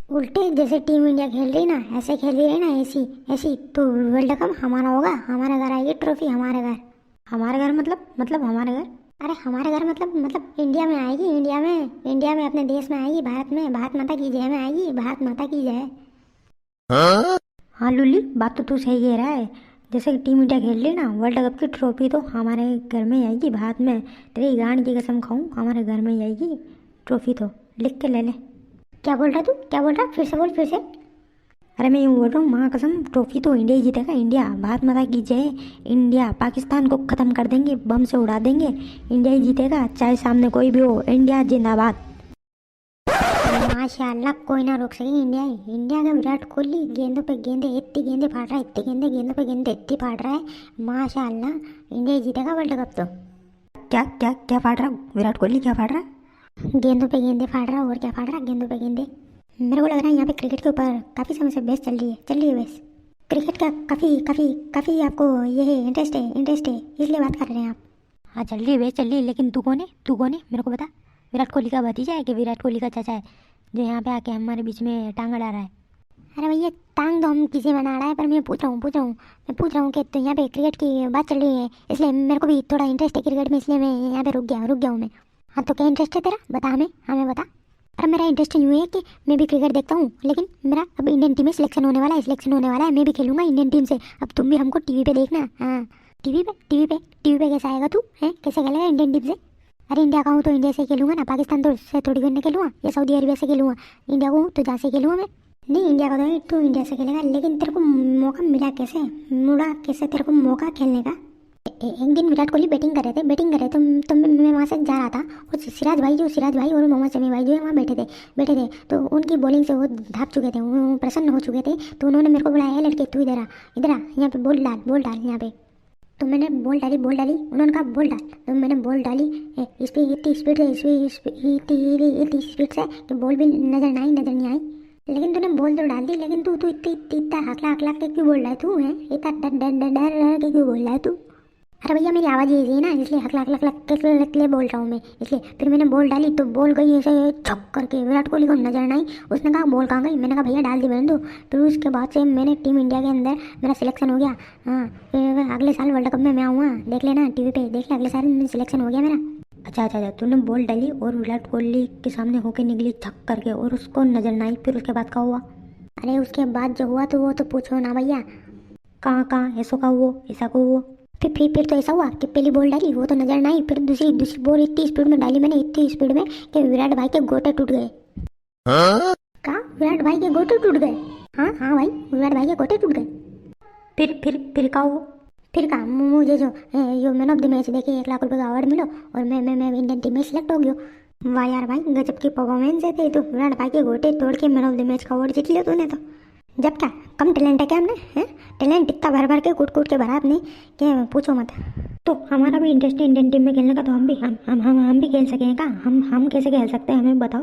उल्टे जैसे team India खेल रही ना, ऐसे खेल रही है ना, ऐसी ऐसी तो वर्ल्ड कप हमारा होगा। हमारे घर आएगी ट्रॉफी, हमारे घर। हमारे घर मतलब हमारे घर। अरे हमारे घर मतलब इंडिया में आएगी, इंडिया में अपने देश में आएगी, भारत में। भारत माता की जय में आएगी, भारत माता की जय। हाँ लुल्ली, बात तो तू सही कह रहा है। जैसे टीम इंडिया खेल रही ना, वर्ल्ड कप की ट्रॉफी तो हमारे घर में ही आएगी, भारत में। तेरी गांड की कसम खाऊं, हमारे घर में ही आएगी ट्रॉफी। तो लिख के ले ले। क्या बोल रहा तू, क्या बोल रहा? फिर से बोल, फिर से। अरे मैं यूँ बोल रहा हूँ, माँ कसम, ट्रॉफी तो इंडिया ही जीतेगा। इंडिया, भारत माता की जय। इंडिया पाकिस्तान को ख़त्म कर देंगे, बम से उड़ा देंगे। इंडिया ही जीतेगा, चाहे सामने कोई भी हो। इंडिया जिंदाबाद। माशाल्लाह, कोई ना रोक सके इंडिया ही। इंडिया का विराट कोहली गेंदों पे गेंदे, इतनी गेंदे फाड़ रहा है, इतनी गेंदे, गेंदों पे गेंदे इतनी फाड़ रहा है। माशाल्लाह, इंडिया ही जीतेगा वर्ल्ड कप तो। क्या क्या क्या फाड़ रहा विराट कोहली, क्या फाड़ रहा है? गेंदों पे गेंदे फाड़ रहा, और क्या फाड़ रहा? गेंदों पे गेंदे। मेरे को लग रहा है यहाँ पे क्रिकेट के ऊपर काफ़ी समय से बहस चल रही है बहस। क्रिकेट का काफ़ी काफ़ी काफ़ी आपको ये है, इंटरेस्ट है, इसलिए बात कर रहे हैं आप। हाँ चल रही है बहस, चल रही है, लेकिन तू कौन है मेरे को बता। विराट कोहली का भतीजा है कि विराट कोहली का चाचा है जो यहाँ पे आके हमारे बीच में टांग अड़ा रहा है? अरे भैया, टांग तो हम किसी में ना अड़ा है, पर मैं पूछ रहा हूँ कि तो यहाँ पे क्रिकेट की बात चल रही है, इसलिए मेरे को भी थोड़ा इंटरेस्ट है क्रिकेट में, इसलिए मैं यहाँ पे रुक गया हूँ मैं। हाँ तो क्या इंटरेस्ट है तेरा, बता हमें बता। अरे मेरा इंटरेस्ट यूँ है कि मैं भी क्रिकेट देखता हूँ, लेकिन मेरा अब इंडियन टीम में सिलेक्शन होने वाला है, मैं भी खेलूंगा इंडियन टीम से। अब तुम भी हमको टीवी पे देखना। हाँ, टीवी पे कैसे आएगा तू, है कैसे खेलेगा इंडियन टीम से? अरे इंडिया का हूँ तो इंडिया से खेलूंगा ना, पाकिस्तान तो से थोड़ी करने खेलूंगा, या सऊदी अरेबिया से खेलूंगा। इंडिया को हूँ तो जहाँ से खेलूंगा मैं। नहीं, इंडिया का तो नहीं, तू इंडिया से खेलेगा, लेकिन तेरे को मौका मिला कैसे, मुड़ा कैसे तेरे को मौका खेलने का? एक दिन विराट कोहली बैटिंग कर रहे थे, तो मैं वहाँ से जा रहा था, और सिराज भाई और मोहम्मद शमी भाई जो है वहाँ बैठे थे। तो उनकी बॉलिंग से वो धाप चुके थे, वो प्रसन्न हो चुके थे। तो उन्होंने मेरे को बुलाया, है लड़के तू इधर आ, यहाँ पे बॉल डाल यहाँ पे। तो मैंने बॉल डाली, उन्होंने कहा बॉल डाल, तो मैंने बॉल डाली। इस पर इतनी स्पीड से कि बॉल भी नजर नहीं आई। लेकिन तूने बॉल तो डाल दी, लेकिन तू इतना हकला के क्यों बोल रहा है तू, है इतना डर के क्यों बोल रहा है तू? अरे भैया, मेरी आवाज़ ये है ना, इसलिए हकला बोल रहा हूँ मैं, इसलिए। फिर मैंने बॉल डाली तो बॉल गई ऐसे छक करके, विराट कोहली को नजर नहीं आई। उसने कहा बॉल कहाँ गई, मैंने कहा भैया डाल दी मैंने तो। फिर उसके बाद से मैंने टीम इंडिया के अंदर मेरा सिलेक्शन हो गया। हाँ, फिर अगले साल वर्ल्ड कप में मैं आऊँगा, देख लेना टीवी पे, देख ले, अगले साल में सिलेक्शन हो गया मेरा। अच्छा, तूने बॉल डाली और विराट कोहली के सामने होके निकली छक करके, और उसको नजर नहीं आई। फिर उसके बाद क्या हुआ? अरे उसके बाद जो हुआ तो वो तो पूछो ना भैया। कहाँ ऐसा का वो, ऐसा को वो। फिर तो ऐसा हुआ कि पहली बॉल डाली, वो तो नजर नहीं। फिर दूसरी बॉल इतनी स्पीड में डाली मैंने, इतनी स्पीड में कि विराट भाई के गोटे टूट गए। कहा विराट भाई के गोटे टूट गए? हाँ भाई, विराट भाई के गोटे टूट गए। फिर कहा वो? फिर कहा मुझे जो मैन ऑफ द मैच देखे 1 लाख रुपए का अवार्ड मिलो, और मैं इंडियन टीम में सिलेक्ट हो गया। वाह यार भाई, गजब की परफॉर्मेंस है थे। तो विराट भाई के गोटे तोड़ के मैन ऑफ द मैच का अवार्ड जीत लिया तूने तो। जब क्या कम टैलेंट है क्या हमने, हैं? टैलेंट इतना भर के कूट के भरा आपने कि पूछो मत। तो हमारा भी इंटरेस्ट है इंडियन टीम में खेलने का, तो हम भी खेल सकें क्या? हम कैसे खेल सकते हैं, हमें बताओ।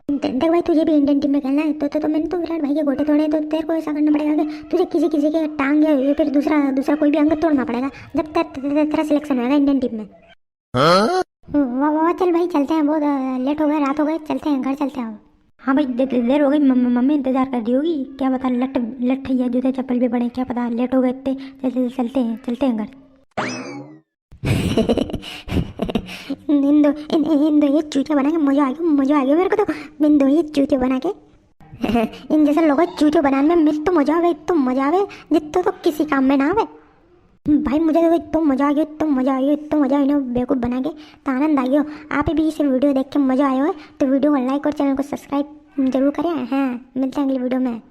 देख भाई, तुझे भी इंडियन टीम में खेलना है तो मैंने तो विराट भाई के गोटे तोड़े, तो तेरे को ऐसा करना पड़ेगा कि तुझे किसी के टांग या फिर दूसरा कोई भी अंग तोड़ना पड़ेगा, जब तक तेरा सिलेक्शन होगा इंडियन टीम में। वाह, चल भाई चलते हैं, बहुत लेट हो गए, रात हो गए, चलते हैं, घर चलते हैं। हाँ भाई, देर हो गई, मम्मी इंतजार कर रही होगी, क्या पता लट या जूते चप्पल भी पड़े, क्या पता, लेट हो गए इतने। चलते हैं घर। इन दो ये चूते बना के मजा आ गया मेरे को तो। इन दो ये चूते बना के इन जैसे लोगों चूते बनाने में तो मजा आवे जितना तो किसी काम में ना आवे भाई। मुझे तो इतना मजा आ गया इन्हें बेवकूफ़ बना के, तो आनंद आ गया। आप भी इसे वीडियो देख के मजा आया हो तो वीडियो को लाइक और चैनल को सब्सक्राइब जरूर करें। हाँ, मिलते हैं अगली वीडियो में।